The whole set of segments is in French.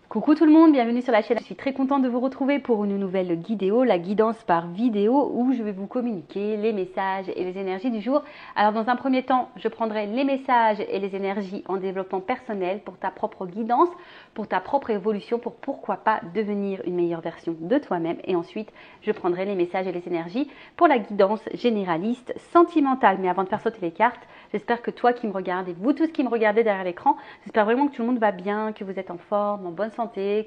Coucou tout le monde, bienvenue sur la chaîne. Je suis très contente de vous retrouver pour une nouvelle vidéo, la guidance par vidéo où je vais vous communiquer les messages et les énergies du jour. Alors dans un premier temps, je prendrai les messages et les énergies en développement personnel pour ta propre guidance, pour ta propre évolution, pour pourquoi pas devenir une meilleure version de toi-même. Et ensuite, je prendrai les messages et les énergies pour la guidance généraliste, sentimentale. Mais avant de faire sauter les cartes, j'espère que toi qui me regardez, vous tous qui me regardez derrière l'écran, j'espère vraiment que tout le monde va bien, que vous êtes en forme, en bonne santé,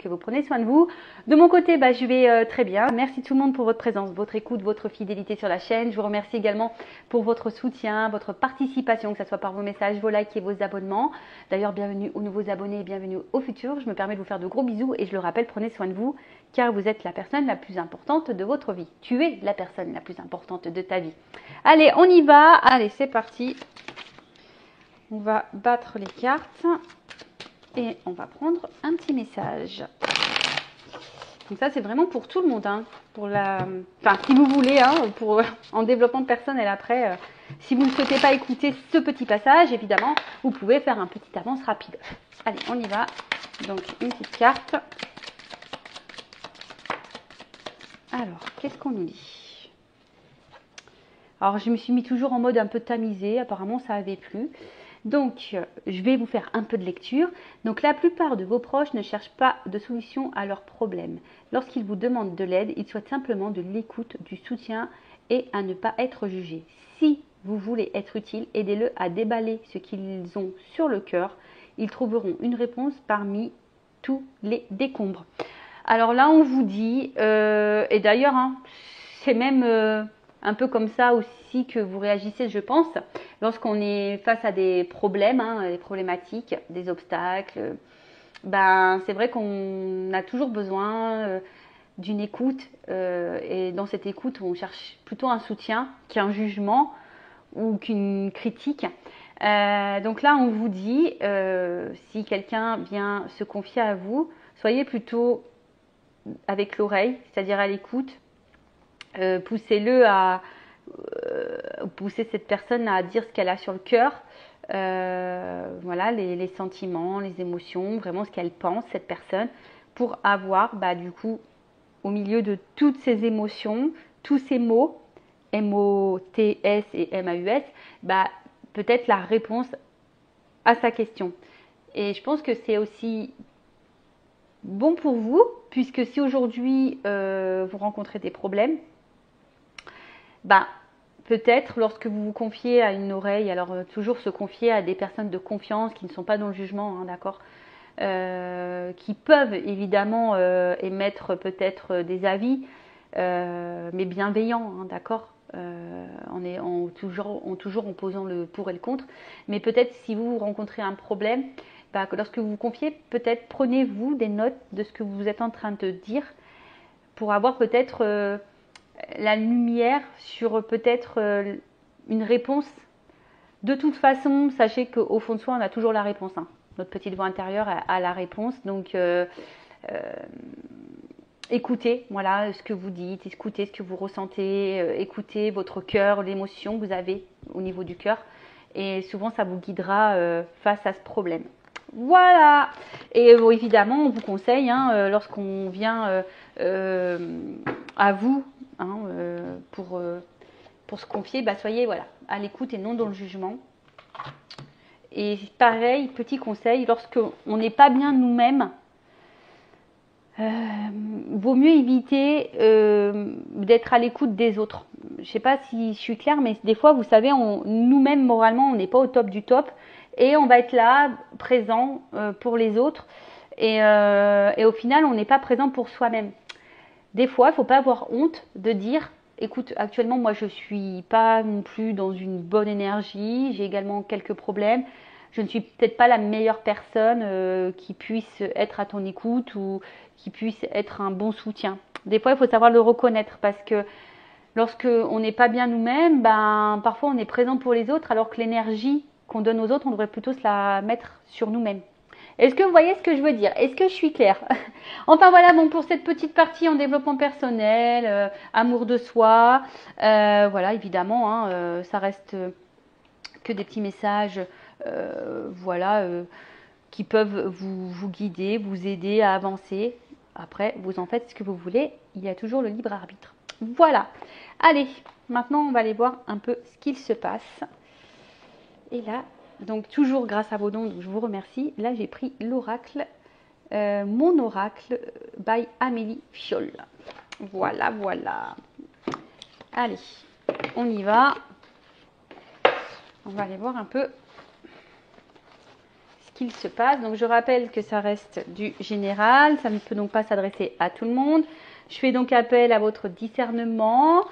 que vous prenez soin de vous. De mon côté, je vais très bien. Merci tout le monde pour votre présence, votre écoute, votre fidélité sur la chaîne. Je vous remercie également pour votre soutien, votre participation, que ce soit par vos messages, vos likes et vos abonnements. D'ailleurs, bienvenue aux nouveaux abonnés et bienvenue aux futurs. Je me permets de vous faire de gros bisous et je le rappelle, prenez soin de vous car vous êtes la personne la plus importante de votre vie. Tu es la personne la plus importante de ta vie. Allez, on y va. Allez, c'est parti. On va battre les cartes. Et on va prendre un petit message. Donc ça, c'est vraiment pour tout le monde. Pour enfin, si vous voulez, en développement personnel après. Si vous ne souhaitez pas écouter ce petit passage, évidemment, vous pouvez faire un petit avance rapide. Allez, on y va. Donc, une petite carte. Alors, qu'est-ce qu'on nous dit? Alors, je me suis mis toujours en mode un peu tamisé. Apparemment, ça avait plu. Donc, je vais vous faire un peu de lecture. Donc, la plupart de vos proches ne cherchent pas de solution à leurs problèmes. Lorsqu'ils vous demandent de l'aide, ils souhaitent simplement de l'écoute, du soutien et à ne pas être jugés. Si vous voulez être utile, aidez-le à déballer ce qu'ils ont sur le cœur. Ils trouveront une réponse parmi tous les décombres. Alors là, on vous dit, et d'ailleurs, c'est même un peu comme ça aussi que vous réagissez, je pense, lorsqu'on est face à des problèmes, des problématiques, des obstacles. C'est vrai qu'on a toujours besoin d'une écoute et dans cette écoute, on cherche plutôt un soutien qu'un jugement ou qu'une critique. Donc là, on vous dit, si quelqu'un vient se confier à vous, soyez plutôt avec l'oreille, c'est-à-dire à l'écoute. Poussez-le à pousser cette personne à dire ce qu'elle a sur le cœur, voilà, les sentiments, les émotions, vraiment ce qu'elle pense, cette personne, pour avoir du coup au milieu de toutes ces émotions, tous ces mots, M-O-T-S et M-A-U-S, peut-être la réponse à sa question. Et je pense que c'est aussi bon pour vous, puisque si aujourd'hui vous rencontrez des problèmes, peut-être lorsque vous vous confiez à une oreille, alors toujours se confier à des personnes de confiance qui ne sont pas dans le jugement, d'accord, qui peuvent évidemment émettre peut-être des avis, mais bienveillants, d'accord, toujours en posant le pour et le contre. Mais peut-être si vous rencontrez un problème, que lorsque vous vous confiez, peut-être prenez-vous des notes de ce que vous êtes en train de dire pour avoir peut-être la lumière sur peut-être une réponse. De toute façon, sachez qu'au fond de soi, on a toujours la réponse. Notre petite voix intérieure a la réponse. Donc, écoutez, voilà, ce que vous dites, écoutez ce que vous ressentez, écoutez votre cœur, l'émotion que vous avez au niveau du cœur. Et souvent, ça vous guidera face à ce problème. Voilà. Et évidemment, on vous conseille, lorsqu'on vient à vous, pour se confier, soyez à l'écoute et non dans le jugement. Et pareil, petit conseil, lorsqu'on n'est pas bien nous-mêmes, vaut mieux éviter d'être à l'écoute des autres. Je ne sais pas si je suis claire, mais des fois, vous savez, nous-mêmes, moralement, on n'est pas au top du top. Et on va être là, présent pour les autres. Et au final, on n'est pas présent pour soi-même. Des fois, il ne faut pas avoir honte de dire, écoute, actuellement, moi, je ne suis pas non plus dans une bonne énergie. J'ai également quelques problèmes. Je ne suis peut-être pas la meilleure personne qui puisse être à ton écoute ou qui puisse être un bon soutien. Des fois, il faut savoir le reconnaître parce que lorsqu'on n'est pas bien nous-mêmes, parfois on est présent pour les autres alors que l'énergie qu'on donne aux autres, on devrait plutôt se la mettre sur nous-mêmes. Est-ce que vous voyez ce que je veux dire? Est-ce que je suis claire? Enfin voilà, pour cette petite partie en développement personnel, amour de soi, voilà, évidemment, ça reste que des petits messages, voilà, qui peuvent vous guider, vous aider à avancer. Après, vous en faites ce que vous voulez. Il y a toujours le libre arbitre. Voilà. Allez, maintenant, on va aller voir un peu ce qu'il se passe. Et là, donc toujours grâce à vos dons, donc je vous remercie. Là, j'ai pris l'oracle, mon oracle by Amélie Fiol. Voilà, voilà. Allez, on y va. On va aller voir un peu ce qu'il se passe. Donc, je rappelle que ça reste du général. Ça ne peut donc pas s'adresser à tout le monde. Je fais donc appel à votre discernement,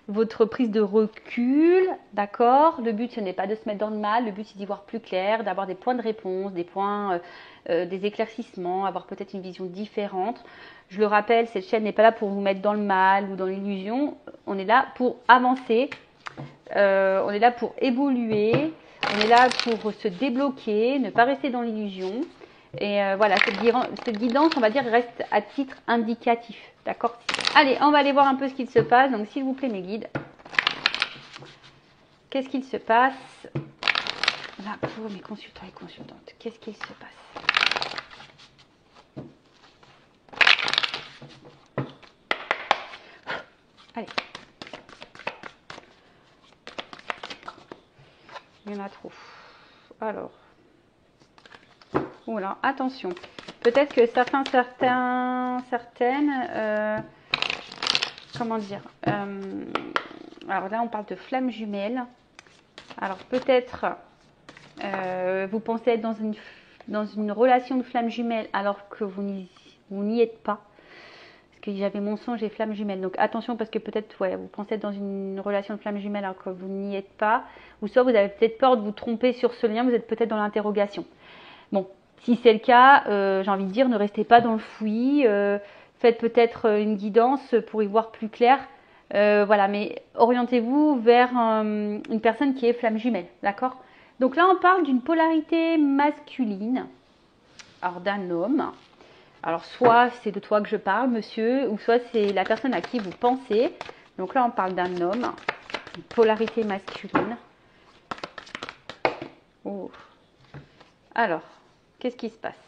votre prise de recul, d'accord? Le but, ce n'est pas de se mettre dans le mal. Le but, c'est d'y voir plus clair, d'avoir des points de réponse, des points, des éclaircissements, avoir peut-être une vision différente. Je le rappelle, cette chaîne n'est pas là pour vous mettre dans le mal ou dans l'illusion. On est là pour avancer. On est là pour évoluer. On est là pour se débloquer, ne pas rester dans l'illusion. Et voilà, cette guidance, on va dire, reste à titre indicatif. D'accord? Allez, on va aller voir un peu ce qu'il se passe. Donc, s'il vous plaît, mes guides. Qu'est-ce qu'il se passe là pour mes consultants et consultantes? Qu'est-ce qu'il se passe? Allez. Il y en a trop. Alors. Oula, attention. Peut-être que certaines, comment dire, alors là on parle de flammes jumelles. Alors peut-être vous pensez être dans une relation de flammes jumelles alors que vous n'y êtes pas. Parce que j'avais mensonge et flammes jumelles. Donc attention parce que peut-être ouais, vous pensez être dans une relation de flammes jumelles alors que vous n'y êtes pas. Ou soit vous avez peut-être peur de vous tromper sur ce lien, vous êtes peut-être dans l'interrogation. Bon. Si c'est le cas, j'ai envie de dire, ne restez pas dans le fouillis, faites peut-être une guidance pour y voir plus clair. Voilà, mais orientez-vous vers une personne qui est flamme jumelle, d'accord? Donc là, on parle d'une polarité masculine, alors d'un homme. Alors soit c'est de toi que je parle, monsieur, ou soit c'est la personne à qui vous pensez. Donc là, on parle d'un homme, une polarité masculine. Oh. Alors. Qu'est-ce qui se passe?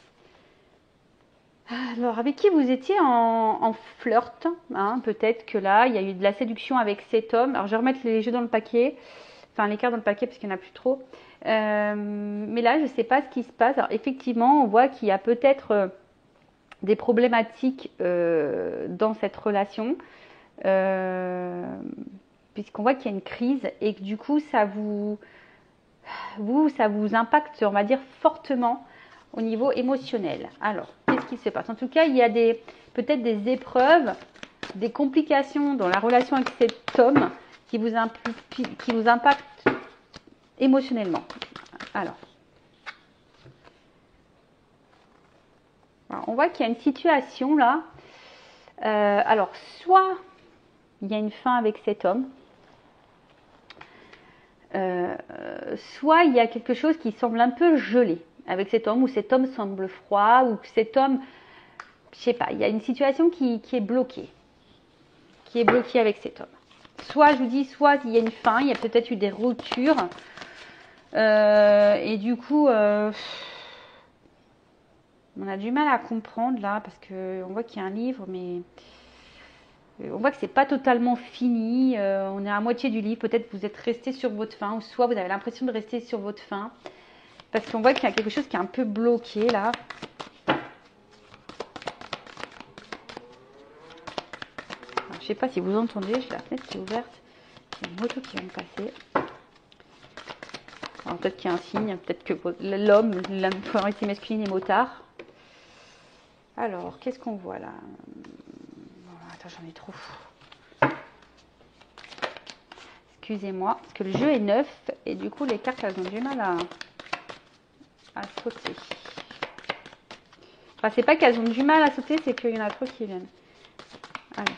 Alors, avec qui vous étiez en flirt, hein, peut-être que là, il y a eu de la séduction avec cet homme. Alors, je vais remettre les jeux dans le paquet, enfin les cartes dans le paquet parce qu'il n'y en a plus trop. Mais là, je ne sais pas ce qui se passe. Alors, effectivement, on voit qu'il y a peut-être des problématiques dans cette relation, puisqu'on voit qu'il y a une crise et que du coup, ça vous impacte, on va dire, fortement au niveau émotionnel. Alors, qu'est-ce qui se passe? En tout cas, il y a peut-être des épreuves, des complications dans la relation avec cet homme qui vous impactent émotionnellement. Alors, on voit qu'il y a une situation là. Alors, soit il y a une fin avec cet homme, soit il y a quelque chose qui semble un peu gelé avec cet homme, ou cet homme semble froid, ou que cet homme, je sais pas, il y a une situation qui est bloquée, avec cet homme. Soit, je vous dis, soit il y a une fin, il y a peut-être eu des ruptures, et du coup, on a du mal à comprendre là, parce qu'on voit qu'il y a un livre, mais on voit que c'est pas totalement fini, on est à moitié du livre, peut-être vous êtes resté sur votre fin, ou soit vous avez l'impression de rester sur votre fin. Parce qu'on voit qu'il y a quelque chose qui est un peu bloqué là. Alors, je ne sais pas si vous entendez, j'ai la fenêtre qui est ouverte. Il y a une moto qui vient de passer. Alors peut-être qu'il y a un signe, peut-être que l'homme, la polarité masculine est motard. Alors, qu'est-ce qu'on voit là? Attends, j'en ai trop. Excusez-moi, parce que le jeu est neuf et du coup les cartes elles ont du mal à sauter. Enfin, c'est pas qu'elles ont du mal à sauter, c'est qu'il y en a trop qui viennent. Allez.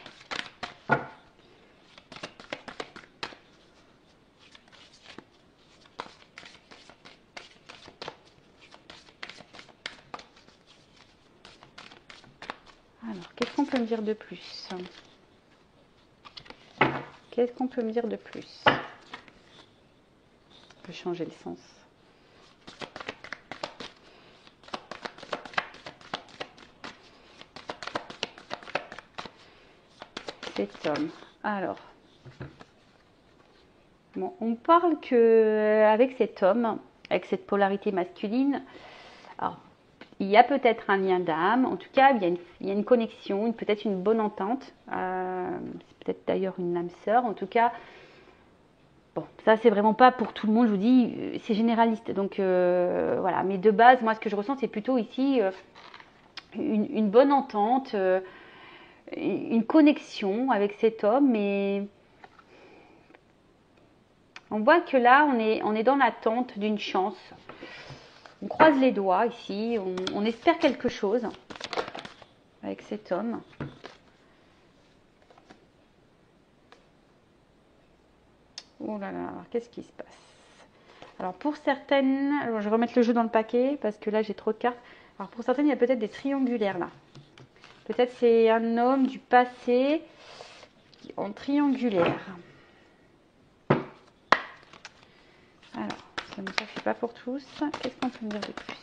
Alors, qu'est-ce qu'on peut me dire de plus? Qu'est-ce qu'on peut me dire de plus? On peut changer le sens. cet homme. Alors, bon, on parle que avec cet homme, avec cette polarité masculine, alors, il y a peut-être un lien d'âme. En tout cas, il y a une connexion, peut-être une bonne entente. C'est peut-être d'ailleurs une âme sœur. En tout cas, bon, ça c'est vraiment pas pour tout le monde. Je vous dis, c'est généraliste. Donc voilà. Mais de base, moi, ce que je ressens, c'est plutôt ici une bonne entente, une connexion avec cet homme. Mais on voit que là, on est dans l'attente d'une chance. On croise les doigts ici, on espère quelque chose avec cet homme. Oh là là, qu'est-ce qui se passe? Alors pour certaines, alors je vais remettre le jeu dans le paquet parce que là j'ai trop de cartes. Alors pour certaines, il y a peut-être des triangulaires là. Peut-être c'est un homme du passé en triangulaire. Alors, ça ne suffit pas pour tous. Qu'est-ce qu'on peut me dire de plus?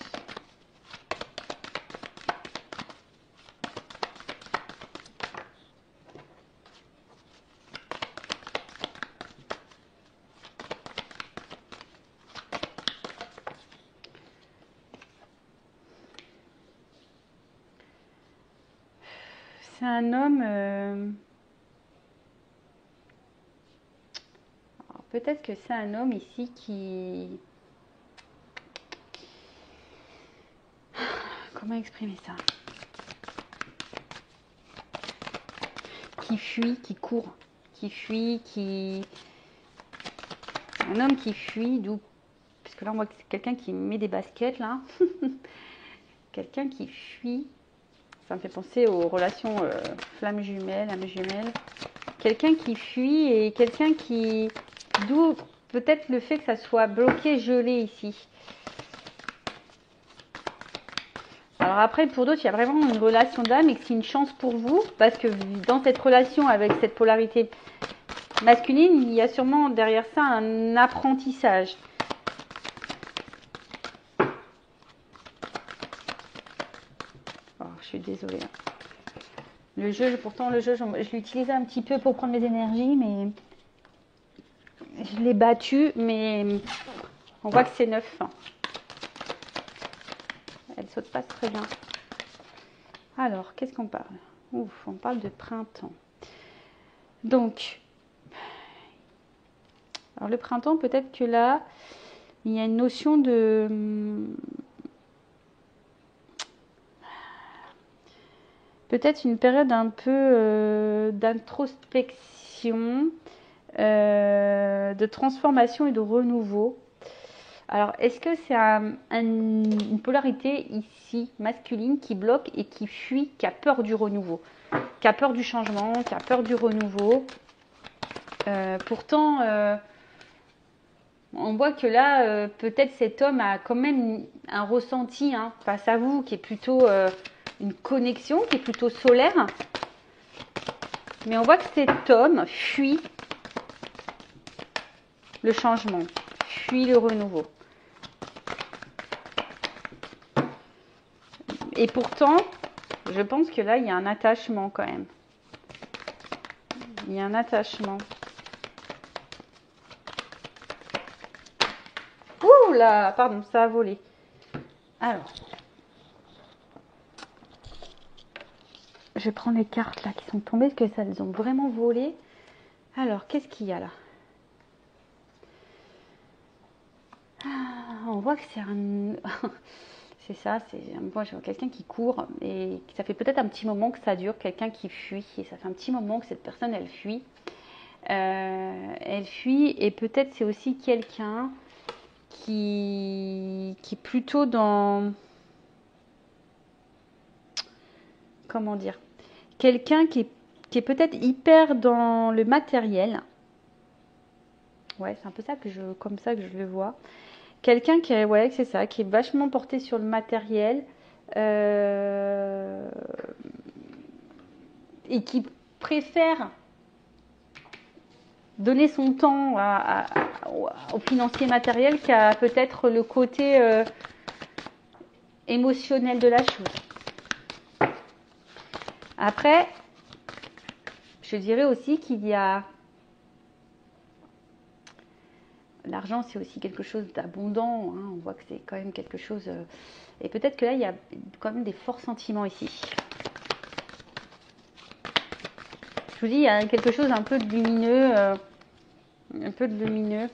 C'est un homme... peut-être que c'est un homme ici qui... Comment exprimer ça? Qui fuit, qui court, qui fuit, qui... Un homme qui fuit, d'où... Parce que là, on voit que c'est quelqu'un qui met des baskets, là. Quelqu'un qui fuit. Ça me fait penser aux relations flamme jumelle, âme jumelle. Quelqu'un qui fuit et quelqu'un qui... D'où peut-être le fait que ça soit bloqué, gelé ici. Alors après, pour d'autres, il y a vraiment une relation d'âme et que c'est une chance pour vous. Parce que dans cette relation avec cette polarité masculine, il y a sûrement derrière ça un apprentissage. Oh, je suis désolée. Le jeu, pourtant le jeu, je l'ai utilisé un petit peu pour prendre mes énergies, mais je l'ai battu, mais on voit que c'est neuf. Elle saute pas très bien. Alors, qu'est-ce qu'on parle? Ouf, on parle de printemps. Donc, alors le printemps, peut-être que là, il y a une notion de... Peut-être une période un peu d'introspection, de transformation et de renouveau. Alors, est-ce que c'est une polarité ici masculine qui bloque et qui fuit, qui a peur du renouveau, qui a peur du changement, qui a peur du renouveau? Pourtant, on voit que là, peut-être cet homme a quand même un ressenti face à vous qui est plutôt une connexion, qui est plutôt solaire. Mais on voit que cet homme fuit le changement, fuit le renouveau. Et pourtant, je pense que là, il y a un attachement quand même. Il y a un attachement. Ouh là, pardon, ça a volé. Alors, je prends les cartes là qui sont tombées, parce que ça, elles ont vraiment volé. Alors, qu'est-ce qu'il y a là? On voit que c'est un... c'est ça, moi je vois quelqu'un qui court et ça fait peut-être un petit moment que ça dure, quelqu'un qui fuit et ça fait un petit moment que cette personne elle fuit. Elle fuit et peut-être c'est aussi quelqu'un qui est plutôt dans... Comment dire? Quelqu'un qui est peut-être hyper dans le matériel. Ouais, c'est un peu ça comme ça que je le vois. Quelqu'un qui est, ouais, c'est ça, qui est vachement porté sur le matériel et qui préfère donner son temps au financier matériel qu'à peut-être le côté émotionnel de la chose. Après, Je dirais aussi qu'il y a... L'argent, c'est aussi quelque chose d'abondant. Hein. On voit que c'est quand même quelque chose... Et peut-être que là, il y a quand même des forts sentiments ici. Je vous dis, il y a quelque chose un peu de lumineux. Un peu de lumineux.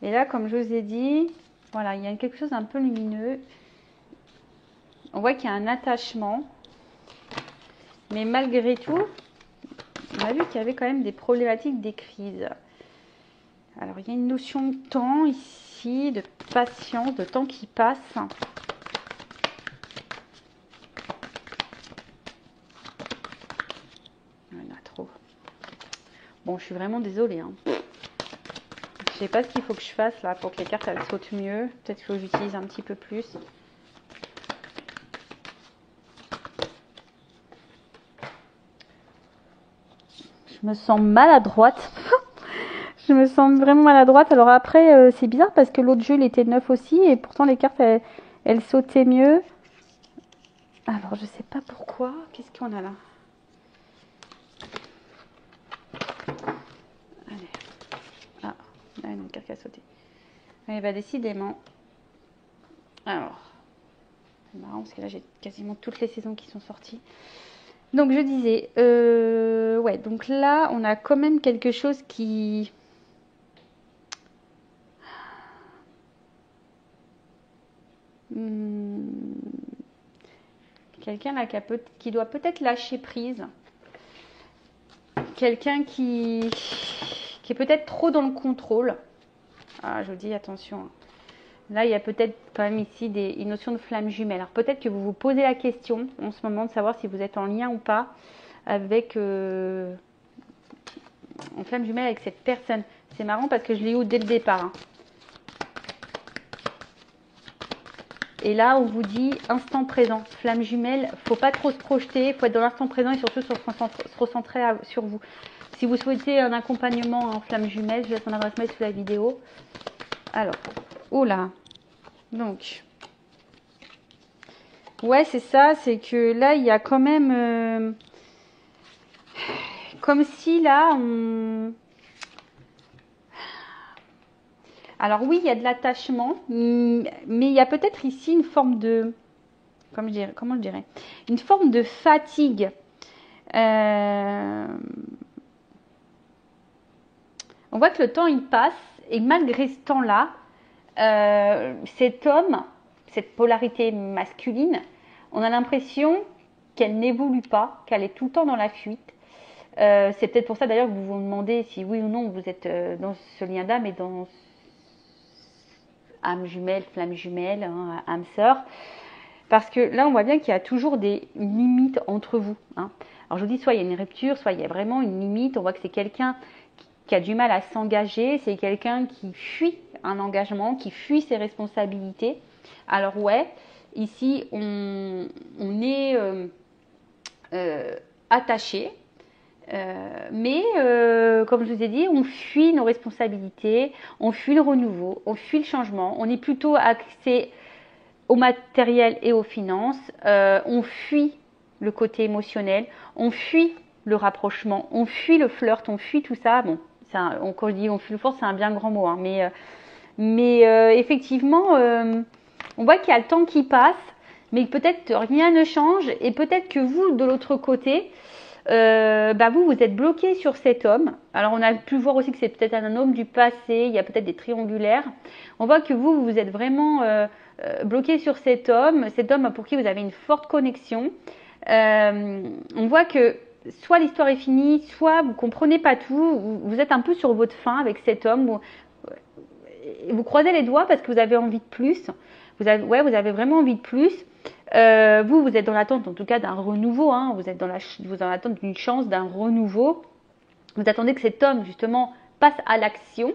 Et là, comme je vous ai dit, voilà, il y a quelque chose d'un peu lumineux. On voit qu'il y a un attachement. Mais malgré tout, on a vu qu'il y avait quand même des problématiques, des crises. Alors, il y a une notion de temps ici, de patience, de temps qui passe. Il y en a trop. Bon, je suis vraiment désolée. Hein. Je sais pas ce qu'il faut que je fasse là pour que les cartes elles sautent mieux. Peut-être qu'il faut que j'utilise un petit peu plus. Je me sens maladroite. Je me sens vraiment maladroite. Alors après, c'est bizarre parce que l'autre jeu, il était neuf aussi. Et pourtant, les cartes, elles sautaient mieux. Alors, je sais pas pourquoi. Qu'est-ce qu'on a là? Allez. Ah, là, une carte qui a sauté. Eh bien, décidément. Alors, c'est marrant parce que là, j'ai quasiment toutes les saisons qui sont sorties. Donc, je disais, ouais, donc là, on a quand même quelque chose qui... Quelqu'un là qui doit peut-être lâcher prise. Quelqu'un qui est peut-être trop dans le contrôle. Ah, je vous dis attention. Là, il y a peut-être quand même ici une notion de flamme jumelle. Alors peut-être que vous vous posez la question en ce moment de savoir si vous êtes en lien ou pas avec en flamme jumelle avec cette personne. C'est marrant parce que je l'ai eu dès le départ. Hein. Et là, on vous dit instant présent, flamme jumelle, faut pas trop se projeter, faut être dans l'instant présent et surtout se recentrer sur vous. Si vous souhaitez un accompagnement en flamme jumelle, je laisse mon adresse mail sous la vidéo. Alors, oula, donc, ouais, c'est ça, c'est que là, il y a quand même, comme si là, on... Alors oui, il y a de l'attachement, mais il y a peut-être ici une forme de, comment je dirais, une forme de fatigue. On voit que le temps il passe et malgré ce temps-là, cet homme, cette polarité masculine, on a l'impression qu'elle n'évolue pas, qu'elle est tout le temps dans la fuite. C'est peut-être pour ça d'ailleurs que vous vous demandez si oui ou non vous êtes dans ce lien d'âme et dans âme jumelle, flamme jumelle, hein, âme sœur. Parce que là, on voit bien qu'il y a toujours des limites entre vous. Hein. Alors, je vous dis, soit il y a une rupture, soit il y a vraiment une limite. On voit que c'est quelqu'un qui a du mal à s'engager. C'est quelqu'un qui fuit un engagement, qui fuit ses responsabilités. Alors, ouais, ici, on est attaché. Mais comme je vous ai dit, on fuit nos responsabilités, on fuit le renouveau, on fuit le changement, on est plutôt axé au matériel et aux finances, on fuit le côté émotionnel, on fuit le rapprochement, on fuit le flirt, on fuit tout ça. Bon, quand je dis on fuit le flirt, c'est un bien grand mot, hein, mais effectivement, on voit qu'il y a le temps qui passe, mais peut-être rien ne change et peut-être que vous, de l'autre côté, vous êtes bloqué sur cet homme. Alors on a pu voir aussi que c'est peut-être un homme du passé, il y a peut-être des triangulaires. On voit que vous êtes vraiment bloqué sur cet homme pour qui vous avez une forte connexion. On voit que soit l'histoire est finie, soit vous comprenez pas tout, vous êtes un peu sur votre faim avec cet homme. Vous croisez les doigts parce que vous avez envie de plus. Vous avez vraiment envie de plus. Vous êtes dans l'attente en tout cas d'un renouveau, hein. Vous êtes dans l'attente d'une chance, d'un renouveau. Vous attendez que cet homme justement passe à l'action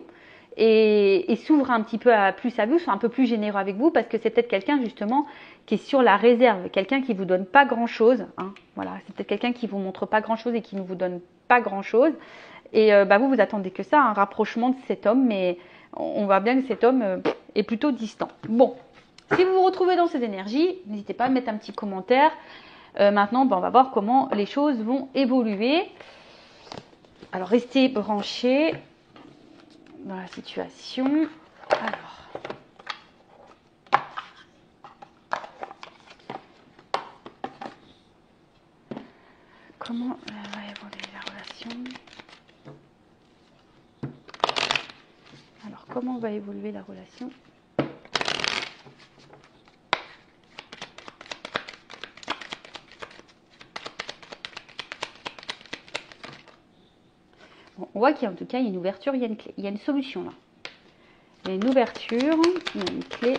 et s'ouvre un petit peu plus à vous, soit un peu plus généreux avec vous parce que c'est peut-être quelqu'un justement qui est sur la réserve, quelqu'un qui vous donne pas grand chose, hein. Voilà, c'est peut-être quelqu'un qui vous montre pas grand chose et qui ne vous donne pas grand chose et vous attendez que ça, un rapprochement de cet homme, mais on voit bien que cet homme est plutôt distant. Bon. Si vous vous retrouvez dans cette énergie, n'hésitez pas à mettre un petit commentaire. Maintenant, on va voir comment les choses vont évoluer. Alors, restez branchés dans la situation. Alors, comment va évoluer la relation? Alors, comment va évoluer la relation? Bon, on voit qu'il y a en tout cas une ouverture, il y a une clé, il y a une solution là. Il y a une ouverture, il y a une clé.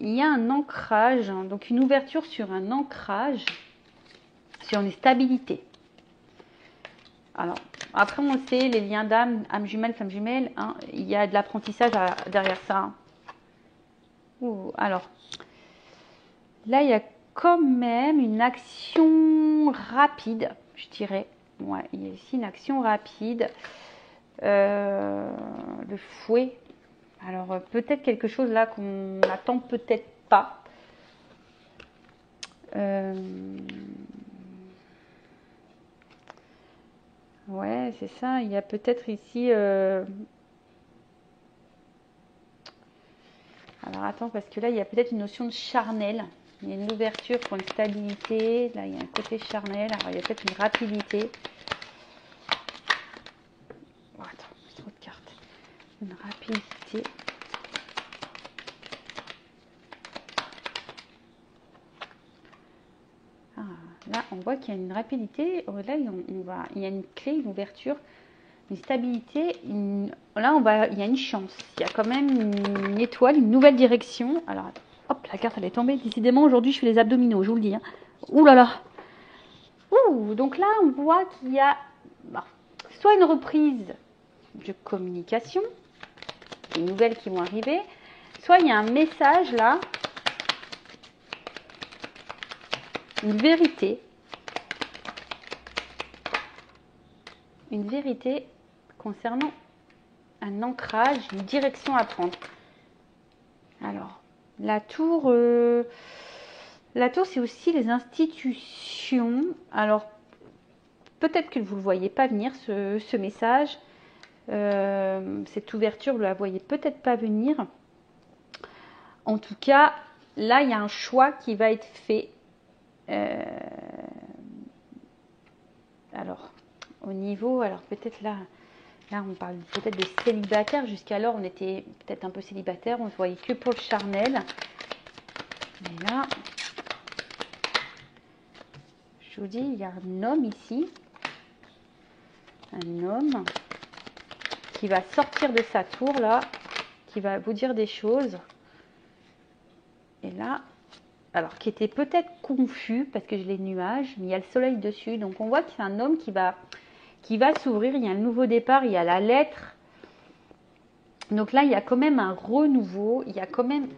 Il y a un ancrage, donc une ouverture sur un ancrage, sur une stabilité. Alors, après on le sait, les liens d'âme, âme jumelle, femme jumelle, hein, il y a de l'apprentissage derrière ça. Alors, là il y a quand même une action rapide, je dirais. Ouais, il y a ici une action rapide. Le fouet. Alors, peut-être quelque chose là qu'on n'attend peut-être pas. Ouais, c'est ça. Il y a peut-être ici... Alors, attends, parce que là, il y a peut-être une notion de charnel. Il y a une ouverture pour une stabilité. Là, il y a un côté charnel. Alors, il y a peut-être une rapidité. Oh, attends, j'ai trop de cartes. Une rapidité. Ah, là, on voit qu'il y a une rapidité. Là, il y a une clé, une ouverture, une stabilité. Là, il y a une chance. Il y a quand même une étoile, une nouvelle direction. Alors, hop, la carte, elle est tombée. Décidément, aujourd'hui, je fais les abdominaux, je vous le dis. Hein. Ouh là là. Ouh, donc là, on voit qu'il y a soit une reprise de communication, des nouvelles qui vont arriver, soit il y a un message là, une vérité concernant un ancrage, une direction à prendre. Alors, la tour, c'est aussi les institutions. Alors, peut-être que vous ne le voyez pas venir, ce message. Cette ouverture, vous ne la voyez peut-être pas venir. En tout cas, là, il y a un choix qui va être fait. Alors, au niveau, alors peut-être là, on parle peut-être de célibataire. Jusqu'alors, on était peut-être un peu célibataire. On ne voyait que pour le charnel. Mais là, je vous dis, il y a un homme ici. Un homme qui va sortir de sa tour là, qui va vous dire des choses. Et là, alors qui était peut-être confus parce que j'ai les nuages, mais il y a le soleil dessus. Donc on voit que c'est un homme qui va s'ouvrir. Il y a un nouveau départ, il y a la lettre. Donc là, il y a quand même un renouveau. Il y a quand même...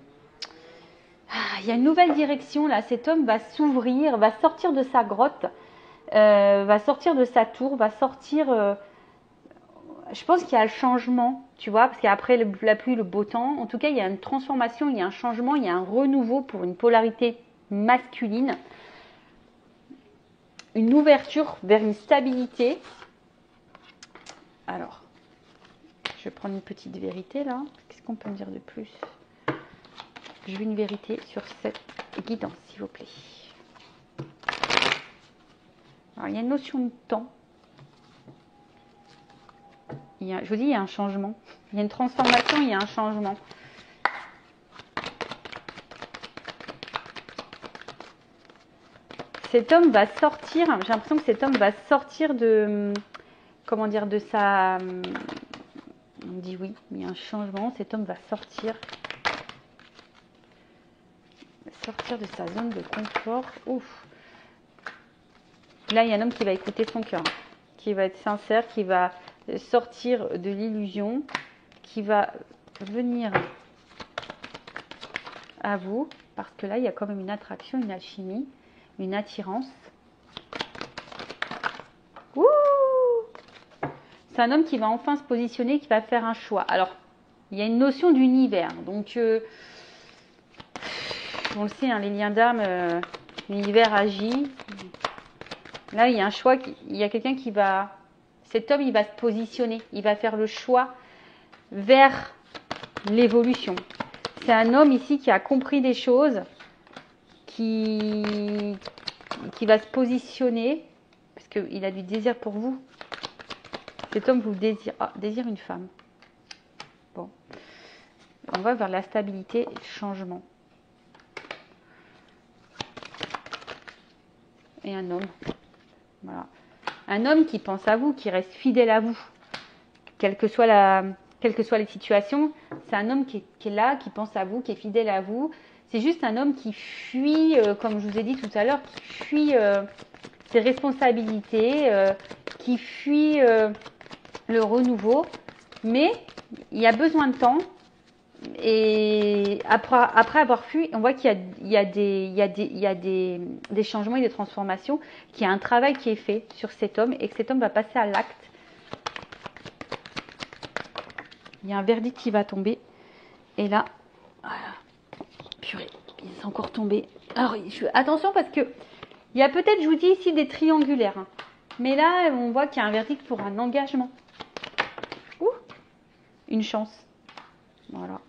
il y a une nouvelle direction là. Cet homme va s'ouvrir, va sortir de sa grotte, va sortir de sa tour, va sortir... je pense qu'il y a le changement, tu vois, parce qu'après la pluie, le beau temps, en tout cas, il y a une transformation, il y a un changement, il y a un renouveau pour une polarité masculine. Une ouverture vers une stabilité. Alors, je vais prendre une petite vérité là. Qu'est-ce qu'on peut me dire de plus? Je veux une vérité sur cette guidance, s'il vous plaît. Alors, il y a une notion de temps. Je vous dis, il y a un changement. Il y a une transformation, il y a un changement. Cet homme va sortir, j'ai l'impression que cet homme va sortir de, comment dire, de sa... On dit oui, il y a un changement. Cet homme va sortir de sa zone de confort. Ouf. Là, il y a un homme qui va écouter son cœur, qui va être sincère, qui va sortir de l'illusion, qui va venir à vous, parce que là, il y a quand même une attraction, une alchimie, une attirance. Ouh! C'est un homme qui va enfin se positionner, qui va faire un choix. Alors, il y a une notion d'univers. Donc, on le sait, hein, les liens d'âme, l'univers agit. Là, il y a un choix, il y a quelqu'un qui va... Cet homme, il va se positionner, il va faire le choix vers l'évolution. C'est un homme ici qui a compris des choses, qui va se positionner, parce qu'il a du désir pour vous. Cet homme vous désire, désire une femme. Bon, on va vers la stabilité et le changement. Et un homme, voilà. Un homme qui pense à vous, qui reste fidèle à vous, quelle que soit les situations. C'est un homme qui est là, qui pense à vous, qui est fidèle à vous. C'est juste un homme qui fuit, comme je vous ai dit tout à l'heure, qui fuit ses responsabilités, qui fuit le renouveau. Mais il y a besoin de temps. Et après avoir fui, on voit qu'il y a des changements et des transformations, qu'il y a un travail qui est fait sur cet homme et que cet homme va passer à l'acte. Il y a un verdict qui va tomber. Et là, voilà. Purée, il est encore tombé. Alors, attention parce que il y a peut-être, je vous dis ici, des triangulaires. Hein. Mais là, on voit qu'il y a un verdict pour un engagement. Ouh, une chance. Voilà.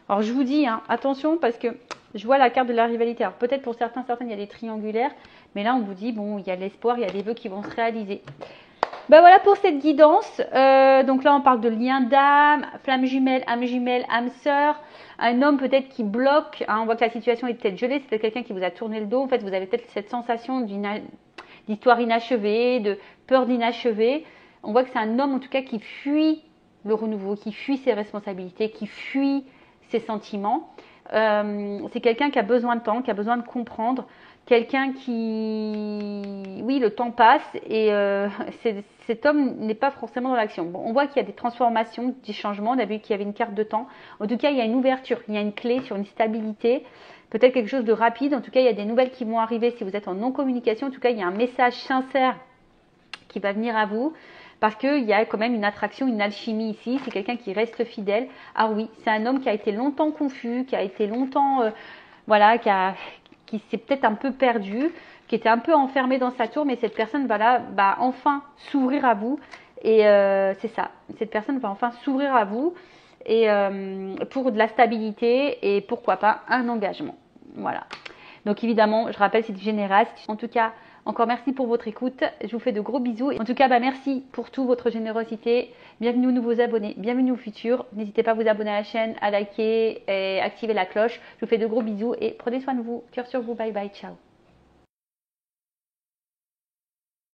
Alors, je vous dis, hein, attention parce que je vois la carte de la rivalité. Alors, peut-être pour certaines, il y a des triangulaires. Mais là, on vous dit, bon, il y a de l'espoir, il y a des vœux qui vont se réaliser. Ben voilà pour cette guidance. Donc là, on parle de lien d'âme, flamme jumelle, âme sœur. Un homme peut-être qui bloque. Hein, on voit que la situation est peut-être gelée. C'est peut-être quelqu'un qui vous a tourné le dos. En fait, vous avez peut-être cette sensation d'histoire inachevée, de peur d'inachevé. On voit que c'est un homme, en tout cas, qui fuit le renouveau, qui fuit ses responsabilités, qui fuit ses sentiments. C'est quelqu'un qui a besoin de temps, qui a besoin de comprendre. Quelqu'un qui... Oui, le temps passe et cet homme n'est pas forcément dans l'action. Bon, on voit qu'il y a des transformations, des changements. On a vu qu'il y avait une carte de temps. En tout cas, il y a une ouverture, il y a une clé sur une stabilité. Peut-être quelque chose de rapide. En tout cas, il y a des nouvelles qui vont arriver si vous êtes en non-communication. En tout cas, il y a un message sincère qui va venir à vous. Parce qu'il y a quand même une attraction, une alchimie ici. C'est quelqu'un qui reste fidèle. Ah oui, c'est un homme qui a été longtemps confus, qui a été longtemps... voilà, qui s'est peut-être un peu perdu, qui était un peu enfermé dans sa tour, mais cette personne va là, enfin s'ouvrir à vous. Et c'est ça, cette personne va enfin s'ouvrir à vous et pour de la stabilité et pourquoi pas un engagement. Voilà. Donc évidemment, je rappelle, c'est du général. En tout cas, encore merci pour votre écoute. Je vous fais de gros bisous. En tout cas, merci pour toute votre générosité. Bienvenue aux nouveaux abonnés, bienvenue aux futurs. N'hésitez pas à vous abonner à la chaîne, à liker et activer la cloche. Je vous fais de gros bisous et prenez soin de vous. Cœur sur vous. Bye bye. Ciao.